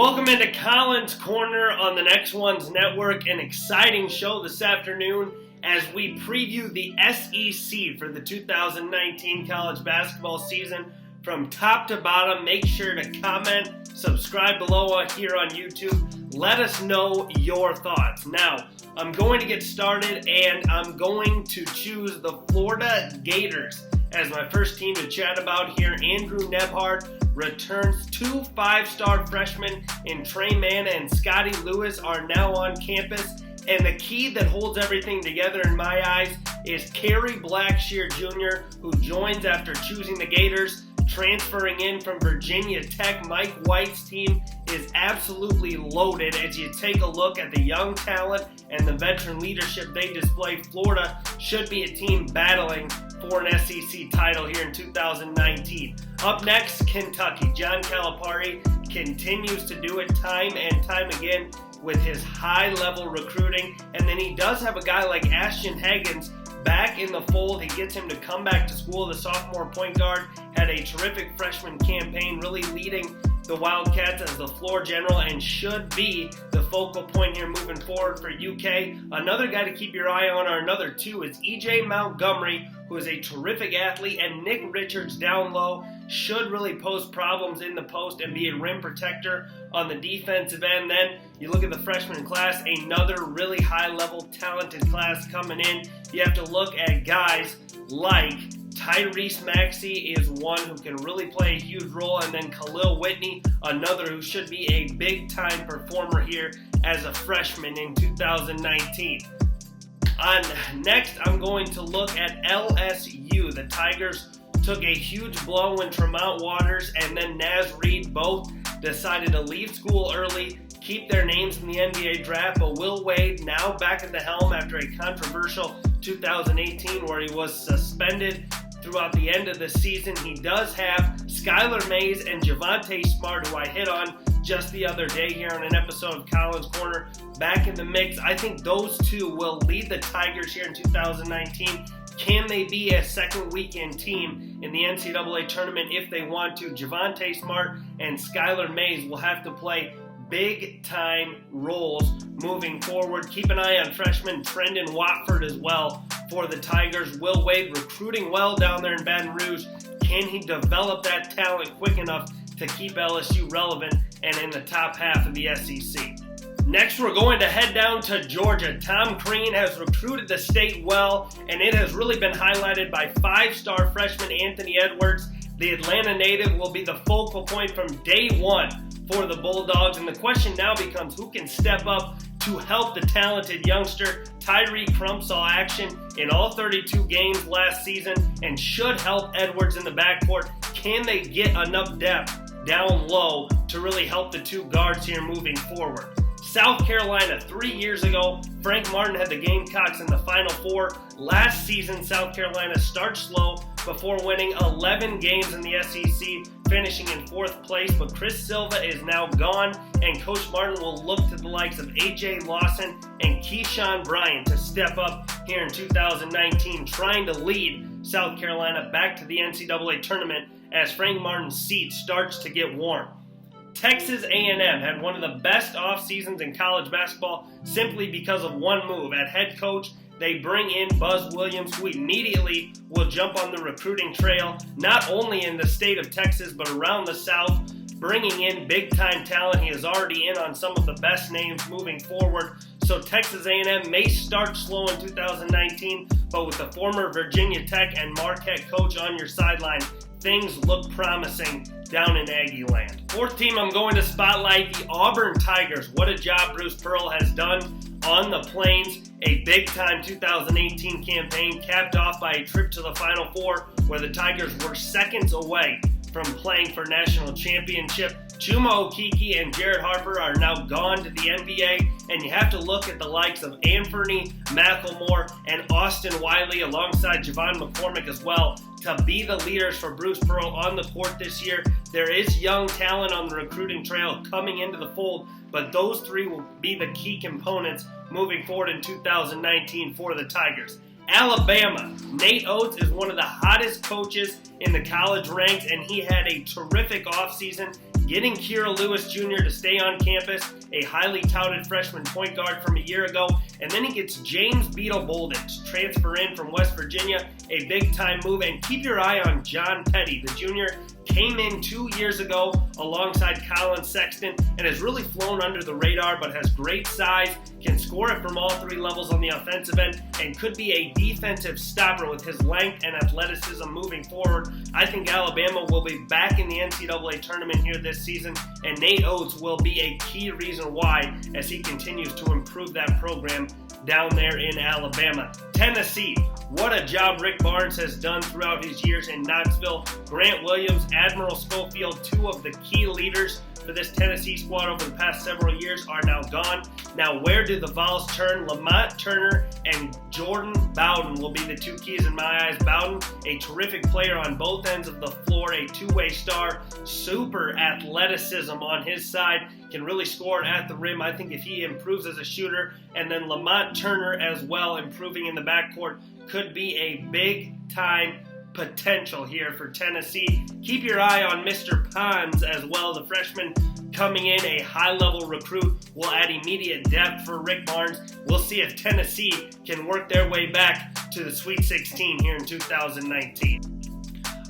Welcome into Colin's Corner on the Next One's Network. An exciting show this afternoon as we preview the SEC for the 2019 college basketball season from top to bottom. Make sure to comment, subscribe below here on YouTube. Let us know your thoughts. Now, I'm going to get started and I'm going to choose the Florida Gators as my first team to chat about here. Andrew Nembhard returns. 2 5-star freshmen in Trey Mann and Scottie Lewis are now on campus. And the key that holds everything together in my eyes is Kerry Blackshear Jr., who joins after choosing the Gators, transferring in from Virginia Tech. Mike White's team is absolutely loaded. As you take a look at the young talent and the veteran leadership they display, Florida should be a team battling for an SEC title here in 2019. Up next, Kentucky. John Calipari continues to do it time and time again with his high-level recruiting. And then he does have a guy like Ashton Hagans back in the fold. He gets him to come back to school. The sophomore point guard had a terrific freshman campaign, really leading the Wildcats as the floor general and should be the focal point here moving forward for UK. Another guy to keep your eye on, or another two, is EJ Montgomery, who is a terrific athlete, and Nick Richards down low should really pose problems in the post and be a rim protector on the defensive end. Then you look at the freshman class, another really high-level talented class coming in. You have to look at guys like Tyrese Maxey is one who can really play a huge role, and then Khalil Whitney, another who should be a big-time performer here as a freshman in 2019. Next, I'm going to look at LSU. The Tigers took a huge blow when Tremont Waters and then Naz Reid both decided to leave school early, keep their names in the NBA draft, but Will Wade now back at the helm after a controversial 2018 where he was suspended throughout the end of the season. He does have Skylar Mays and Javonte Smart, who I hit on just the other day here on an episode of Colin's Corner, back in the mix. I think those two will lead the Tigers here in 2019. Can they be a second weekend team in the NCAA tournament if they want to? Javonte Smart and Skylar Mays will have to play big-time roles moving forward. Keep an eye on freshman Trendon Watford as well for the Tigers. Will Wade recruiting well down there in Baton Rouge. Can he develop that talent quick enough to keep LSU relevant and in the top half of the SEC? Next, we're going to head down to Georgia. Tom Crean has recruited the state well, and it has really been highlighted by 5-star freshman Anthony Edwards. The Atlanta native will be the focal point from day one for the Bulldogs, and the question now becomes who can step up to help the talented youngster. Tyree Crump saw action in all 32 games last season and should help Edwards in the backcourt. Can they get enough depth down low to really help the two guards here moving forward? South Carolina, 3 years ago, Frank Martin had the Gamecocks in the Final Four. Last season, South Carolina starts slow before winning 11 games in the SEC, finishing in 4th place. But Chris Silva is now gone, and Coach Martin will look to the likes of A.J. Lawson and Keyshawn Bryant to step up here in 2019, trying to lead South Carolina back to the NCAA tournament as Frank Martin's seat starts to get warm. Texas A&M had one of the best off seasons in college basketball simply because of one move. At head coach, they bring in Buzz Williams, who immediately will jump on the recruiting trail, not only in the state of Texas, but around the South, bringing in big-time talent. He is already in on some of the best names moving forward. So Texas A&M may start slow in 2019, but with the former Virginia Tech and Marquette coach on your sideline, things look promising down in Aggie land. Fourth team I'm going to spotlight, the Auburn Tigers. What a job Bruce Pearl has done on the Plains. A big-time 2018 campaign capped off by a trip to the Final Four where the Tigers were seconds away from playing for national championship. Chuma Okeke and Jared Harper are now gone to the NBA, and you have to look at the likes of Anthony McLemore and Austin Wiley alongside Javon McCormick as well to be the leaders for Bruce Pearl on the court this year. There is young talent on the recruiting trail coming into the fold, but those three will be the key components moving forward in 2019 for the Tigers. Alabama. Nate Oates is one of the hottest coaches in the college ranks, and he had a terrific offseason getting Kira Lewis Jr. to stay on campus, a highly touted freshman point guard from a year ago, and then he gets James Beetle Bolden to transfer in from West Virginia, a big-time move. And keep your eye on John Petty, the junior, came in 2 years ago alongside Colin Sexton and has really flown under the radar, but has great size, can score it from all three levels on the offensive end, and could be a defensive stopper with his length and athleticism moving forward. I think Alabama will be back in the NCAA tournament here this season, and Nate Oates will be a key reason why as he continues to improve that program down there in Alabama. Tennessee, what a job Rick Barnes has done throughout his years in Knoxville. Grant Williams, Admiral Schofield, two of the key leaders for this Tennessee squad over the past several years are now gone. Now, where do the Vols turn? Lamont Turner and Jordan Bowden will be the two keys in my eyes. Bowden, a terrific player on both ends of the floor, a two-way star, super athleticism on his side, can really score at the rim. I think if he improves as a shooter, and then Lamont Turner as well, improving in the backcourt, could be a big-time potential here for Tennessee. Keep your eye on Mr. Pons as well, the freshman coming in, a high-level recruit, will add immediate depth for Rick Barnes. We'll see if Tennessee can work their way back to the Sweet 16 here in 2019.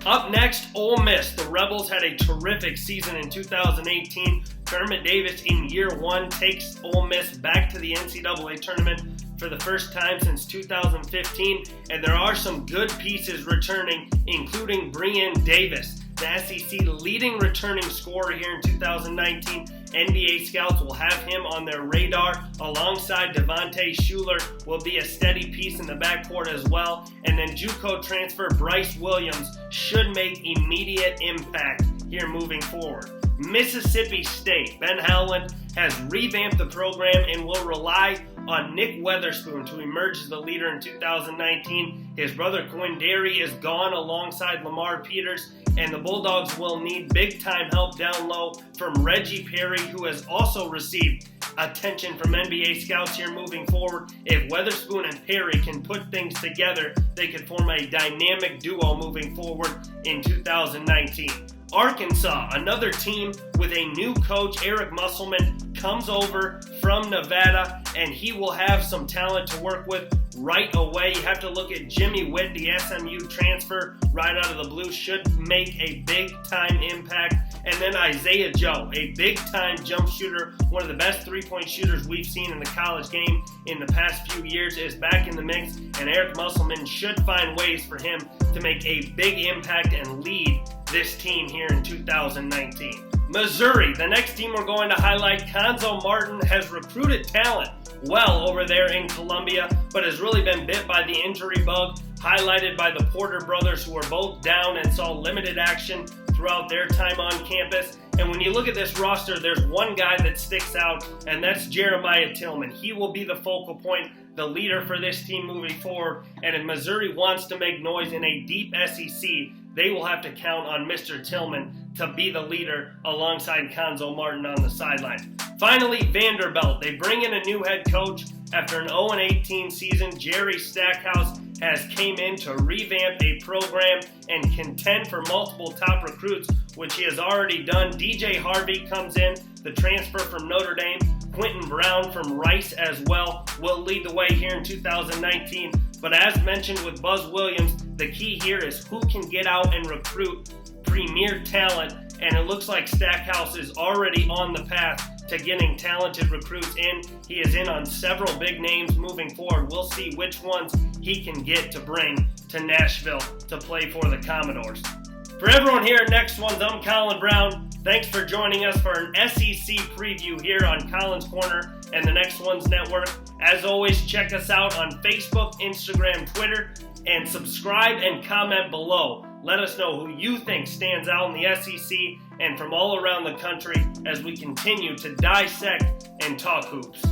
Up next, Ole Miss. The Rebels had a terrific season in 2018. Kermit Davis in year one takes Ole Miss back to the NCAA tournament for the first time since 2015, and there are some good pieces returning, including Breann Davis, the SEC leading returning scorer here in 2019. NBA scouts will have him on their radar. Alongside Devontae Shuler will be a steady piece in the backcourt as well. And then JUCO transfer Bryce Williams should make immediate impact here moving forward. Mississippi State, Ben Howland has revamped the program and will rely on Nick Weatherspoon to emerge as the leader in 2019. His brother Quindary is gone alongside Lamar Peters, and the Bulldogs will need big-time help down low from Reggie Perry, who has also received attention from NBA scouts here moving forward. If Weatherspoon and Perry can put things together, they could form a dynamic duo moving forward in 2019. Arkansas, another team with a new coach, Eric Musselman, comes over from Nevada, and he will have some talent to work with right away. You have to look at Jimmy Witt, the SMU transfer right out of the blue, should make a big-time impact. And then Isaiah Joe, a big-time jump shooter, one of the best three-point shooters we've seen in the college game in the past few years, is back in the mix, and Eric Musselman should find ways for him to make a big impact and lead this team here in 2019. Missouri, the next team we're going to highlight. Cuonzo Martin has recruited talent well over there in Columbia, but has really been bit by the injury bug, highlighted by the Porter brothers, who were both down and saw limited action throughout their time on campus. And when you look at this roster, there's one guy that sticks out, and that's Jeremiah Tillman. He will be the focal point, the leader for this team moving forward. And if Missouri wants to make noise in a deep SEC, they will have to count on Mr. Tillman to be the leader alongside Cuonzo Martin on the sideline. Finally, Vanderbilt. They bring in a new head coach after an 0-18 season. Jerry Stackhouse has came in to revamp a program and contend for multiple top recruits, which he has already done. DJ Harvey comes in, the transfer from Notre Dame. Quentin Brown from Rice as well will lead the way here in 2019. But as mentioned with Buzz Williams, the key here is who can get out and recruit premier talent, and it looks like Stackhouse is already on the path to getting talented recruits in. He is in on several big names moving forward. We'll see which ones he can get to bring to Nashville to play for the Commodores. For everyone here at Next Ones, I'm Colin Brown. Thanks for joining us for an SEC preview here on Colin's Corner and the Next Ones Network. As always, check us out on Facebook, Instagram, Twitter, and subscribe and comment below. Let us know who you think stands out in the SEC and from all around the country as we continue to dissect and talk hoops.